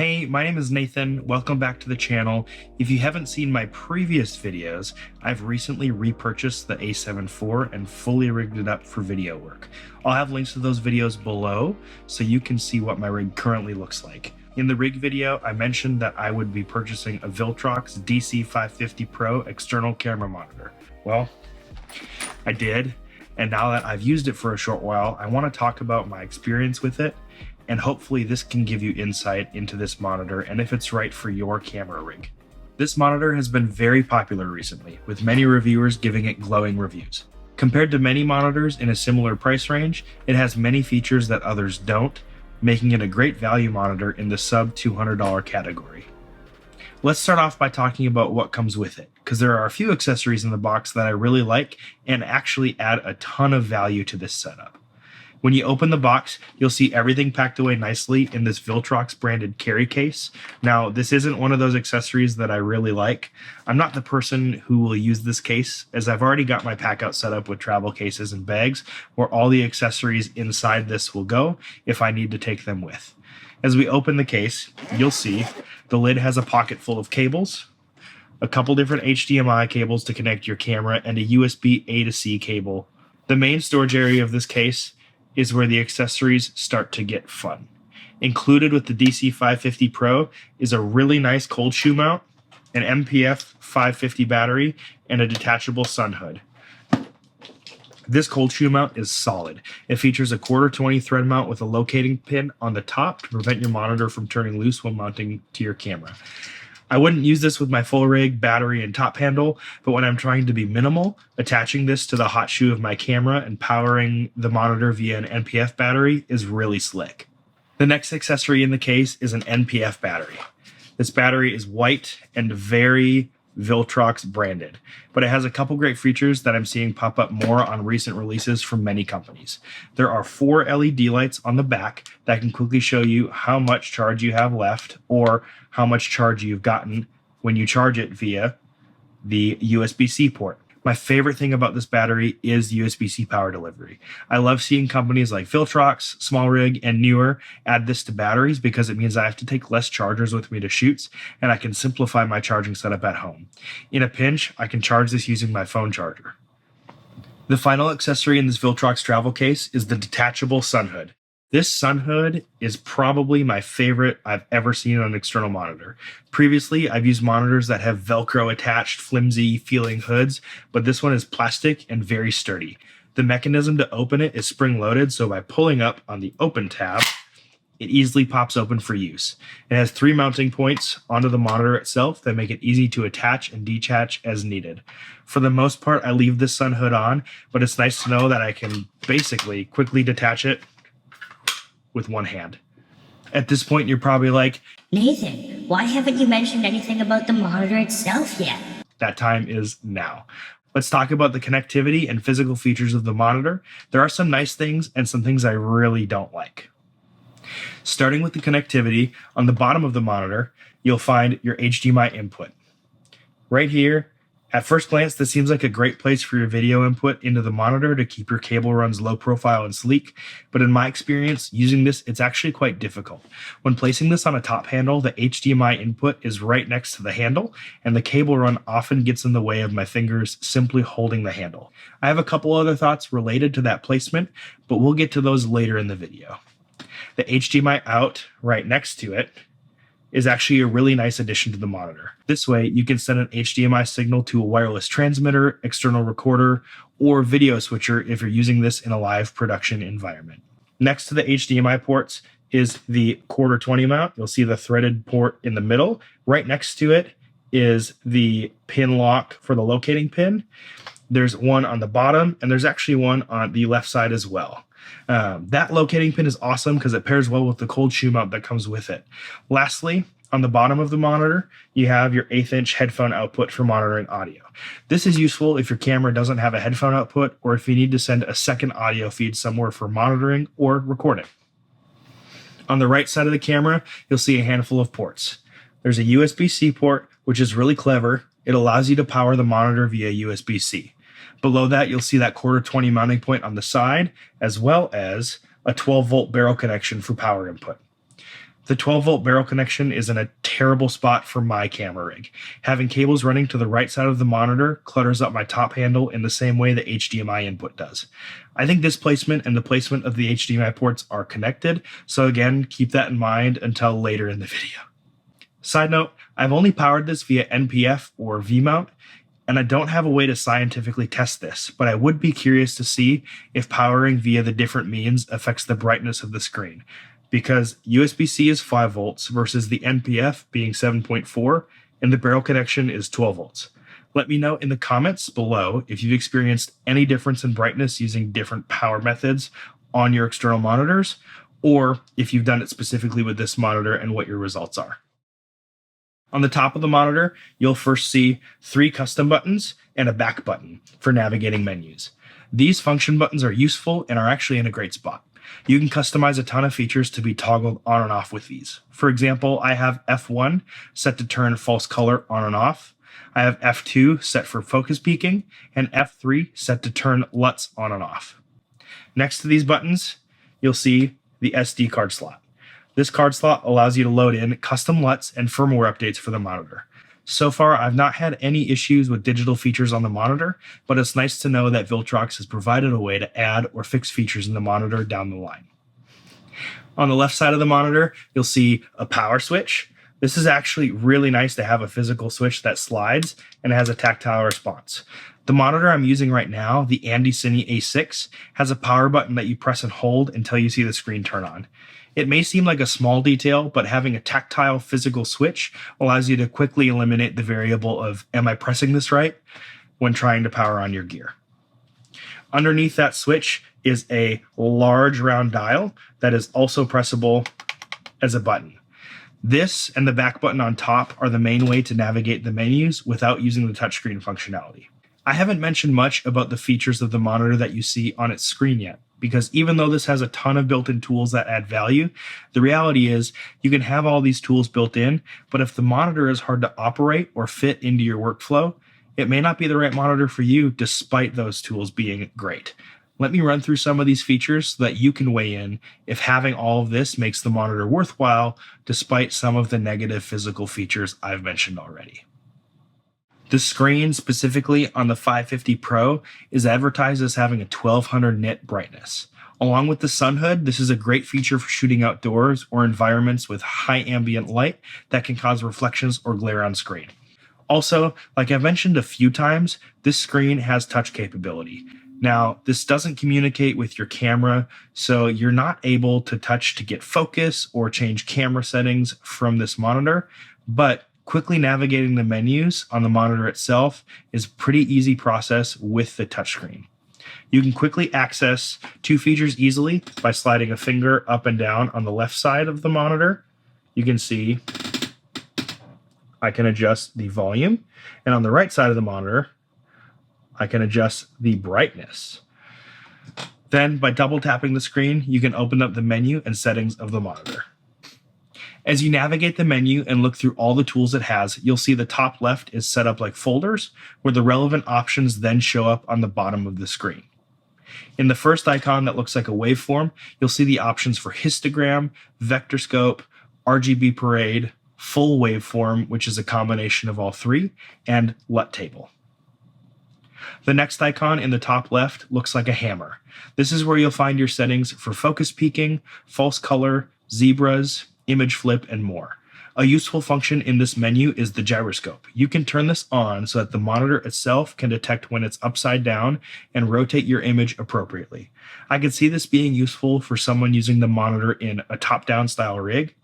Hey, my name is Nathan. Welcome back to the channel. If you haven't seen my previous videos, I've recently repurchased the A7 IV and fully rigged it up for video work. I'll have links to those videos below so you can see what my rig currently looks like. In the rig video, I mentioned that I would be purchasing a Viltrox DC-550 Pro external camera monitor. Well, I did, and now that I've used it for a short while, I want to talk about my experience with it, and hopefully this can give you insight into this monitor and if it's right for your camera rig. This monitor has been very popular recently, with many reviewers giving it glowing reviews. Compared to many monitors in a similar price range, it has many features that others don't, making it a great value monitor in the sub $200 category. Let's start off by talking about what comes with it, because there are a few accessories in the box that I really like and actually add a ton of value to this setup. When you open the box, you'll see everything packed away nicely in this Viltrox branded carry case. Now, this isn't one of those accessories that I really like. I'm not the person who will use this case, as I've already got my pack out set up with travel cases and bags where all the accessories inside this will go if I need to take them with. As we open the case, you'll see the lid has a pocket full of cables, a couple different HDMI cables to connect your camera, and a USB A to C cable. The main storage area of this case is where the accessories start to get fun. Included with the DC-550 Pro is a really nice cold shoe mount, an MPF 550 battery, and a detachable sun hood. This cold shoe mount is solid. It features a 1/4-20 thread mount with a locating pin on the top to prevent your monitor from turning loose while mounting to your camera. I wouldn't use this with my full rig, battery, and top handle, but when I'm trying to be minimal, attaching this to the hot shoe of my camera and powering the monitor via an NPF battery is really slick. The next accessory in the case is an NPF battery. This battery is white and very Viltrox branded, but it has a couple great features that I'm seeing pop up more on recent releases from many companies. There are 4 LED lights on the back that can quickly show you how much charge you have left or how much charge you've gotten when you charge it via the USB-C port. My favorite thing about this battery is USB-C power delivery. I love seeing companies like Viltrox, SmallRig, and newer add this to batteries because it means I have to take less chargers with me to shoots, and I can simplify my charging setup at home. In a pinch, I can charge this using my phone charger. The final accessory in this Viltrox travel case is the detachable sun hood. This sun hood is probably my favorite I've ever seen on an external monitor. Previously, I've used monitors that have Velcro attached, flimsy feeling hoods, but this one is plastic and very sturdy. The mechanism to open it is spring loaded, so by pulling up on the open tab, it easily pops open for use. It has 3 mounting points onto the monitor itself that make it easy to attach and detach as needed. For the most part, I leave this sun hood on, but it's nice to know that I can basically quickly detach it with one hand. At this point, you're probably like, Nathan, why haven't you mentioned anything about the monitor itself yet? that time is now. Let's talk about the connectivity and physical features of the monitor. There are some nice things and some things I really don't like. Starting with the connectivity, on the bottom of the monitor, you'll find your HDMI input. Right here, at first glance, this seems like a great place for your video input into the monitor to keep your cable runs low profile and sleek, but in my experience, using this, it's actually quite difficult. When placing this on a top handle, the HDMI input is right next to the handle, and the cable run often gets in the way of my fingers simply holding the handle. I have a couple other thoughts related to that placement, but we'll get to those later in the video. The HDMI out right next to it is actually a really nice addition to the monitor. This way, you can send an HDMI signal to a wireless transmitter, external recorder, or video switcher if you're using this in a live production environment. Next to the HDMI ports is the 1/4-20 mount. You'll see the threaded port in the middle. Right next to it is the pin lock for the locating pin. There's one on the bottom, and there's actually one on the left side as well. That locating pin is awesome because it pairs well with the cold shoe mount that comes with it. Lastly, on the bottom of the monitor, you have your 1/8" headphone output for monitoring audio. This is useful if your camera doesn't have a headphone output or if you need to send a second audio feed somewhere for monitoring or recording. On the right side of the camera, you'll see a handful of ports. There's a USB-C port, which is really clever. It allows you to power the monitor via USB-C. Below that, you'll see that 1/4-20 mounting point on the side, as well as a 12-volt barrel connection for power input. The 12-volt barrel connection is in a terrible spot for my camera rig. Having cables running to the right side of the monitor clutters up my top handle in the same way the HDMI input does. I think this placement and the placement of the HDMI ports are connected, so again, keep that in mind until later in the video. Side note, I've only powered this via NPF or V-mount, and I don't have a way to scientifically test this, but I would be curious to see if powering via the different means affects the brightness of the screen, because USB-C is 5 volts versus the NPF being 7.4, and the barrel connection is 12 volts. Let me know in the comments below if you've experienced any difference in brightness using different power methods on your external monitors, or if you've done it specifically with this monitor and what your results are. On the top of the monitor, you'll first see 3 custom buttons and a back button for navigating menus. These function buttons are useful and are actually in a great spot. You can customize a ton of features to be toggled on and off with these. For example, I have F1 set to turn false color on and off. I have F2 set for focus peaking, and F3 set to turn LUTS on and off. Next to these buttons, you'll see the SD card slot. This card slot allows you to load in custom LUTs and firmware updates for the monitor. So far, I've not had any issues with digital features on the monitor, but it's nice to know that Viltrox has provided a way to add or fix features in the monitor down the line. On the left side of the monitor, you'll see a power switch. This is actually really nice to have a physical switch that slides and has a tactile response. The monitor I'm using right now, the Andy Cine A6, has a power button that you press and hold until you see the screen turn on. It may seem like a small detail, but having a tactile physical switch allows you to quickly eliminate the variable of, am I pressing this right, when trying to power on your gear. Underneath that switch is a large round dial that is also pressable as a button. This and the back button on top are the main way to navigate the menus without using the touchscreen functionality. I haven't mentioned much about the features of the monitor that you see on its screen yet, because even though this has a ton of built-in tools that add value, the reality is you can have all these tools built in, but if the monitor is hard to operate or fit into your workflow, it may not be the right monitor for you despite those tools being great. Let me run through some of these features so that you can weigh in if having all of this makes the monitor worthwhile despite some of the negative physical features I've mentioned already. The screen, specifically on the 550 Pro, is advertised as having a 1200 nit brightness. Along with the sun hood, this is a great feature for shooting outdoors or environments with high ambient light that can cause reflections or glare on screen. Also, like I've mentioned a few times, this screen has touch capability. Now, this doesn't communicate with your camera, so you're not able to touch to get focus or change camera settings from this monitor, but quickly navigating the menus on the monitor itself is a pretty easy process with the touchscreen. You can quickly access 2 features easily by sliding a finger up and down on the left side of the monitor. You can see I can adjust the volume, and on the right side of the monitor, I can adjust the brightness. Then by double tapping the screen, you can open up the menu and settings of the monitor. As you navigate the menu and look through all the tools it has, you'll see the top left is set up like folders, where the relevant options then show up on the bottom of the screen. In the first icon that looks like a waveform, you'll see the options for histogram, vector scope, RGB parade, full waveform, which is a combination of all 3, and LUT table. The next icon in the top left looks like a hammer. This is where you'll find your settings for focus peaking, false color, zebras, image flip, and more. A useful function in this menu is the gyroscope. You can turn this on so that the monitor itself can detect when it's upside down and rotate your image appropriately. I could see this being useful for someone using the monitor in a top-down style rig,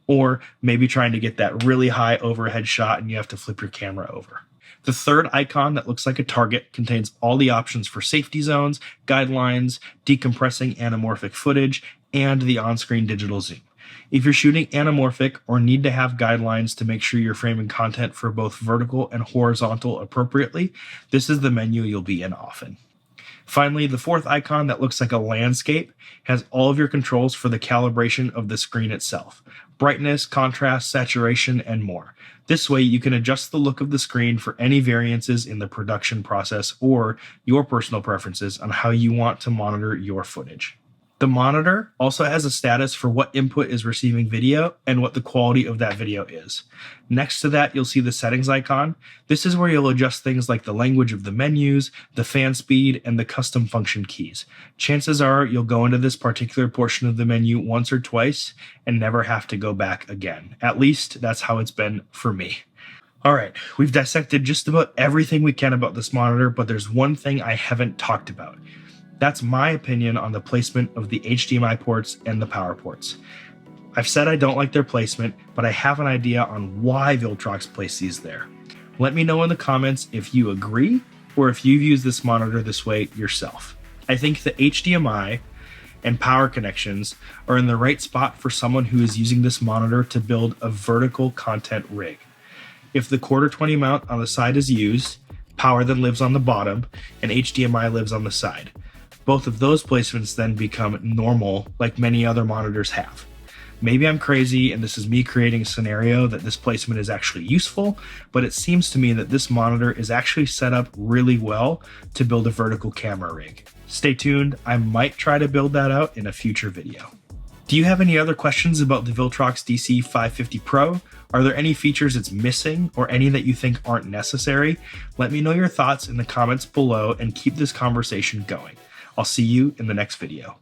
or maybe trying to get that really high overhead shot and you have to flip your camera over. The third icon that looks like a target contains all the options for safety zones, guidelines, decompressing anamorphic footage, and the on-screen digital zoom. If you're shooting anamorphic or need to have guidelines to make sure you're framing content for both vertical and horizontal appropriately, this is the menu you'll be in often. Finally, the fourth icon that looks like a landscape has all of your controls for the calibration of the screen itself: brightness, contrast, saturation, and more. This way, you can adjust the look of the screen for any variances in the production process or your personal preferences on how you want to monitor your footage. The monitor also has a status for what input is receiving video and what the quality of that video is. Next to that, you'll see the settings icon. This is where you'll adjust things like the language of the menus, the fan speed, and the custom function keys. Chances are you'll go into this particular portion of the menu once or twice and never have to go back again. At least that's how it's been for me. All right, we've dissected just about everything we can about this monitor, but there's one thing I haven't talked about. That's my opinion on the placement of the HDMI ports and the power ports. I've said I don't like their placement, but I have an idea on why Viltrox placed these there. Let me know in the comments if you agree or if you've used this monitor this way yourself. I think the HDMI and power connections are in the right spot for someone who is using this monitor to build a vertical content rig. If the 1/4-20 mount on the side is used, power then lives on the bottom and HDMI lives on the side. Both of those placements then become normal like many other monitors have. Maybe I'm crazy and this is me creating a scenario that this placement is actually useful, but it seems to me that this monitor is actually set up really well to build a vertical camera rig. Stay tuned, I might try to build that out in a future video. Do you have any other questions about the Viltrox DC-550 Pro? Are there any features it's missing or any that you think aren't necessary? Let me know your thoughts in the comments below and keep this conversation going. I'll see you in the next video.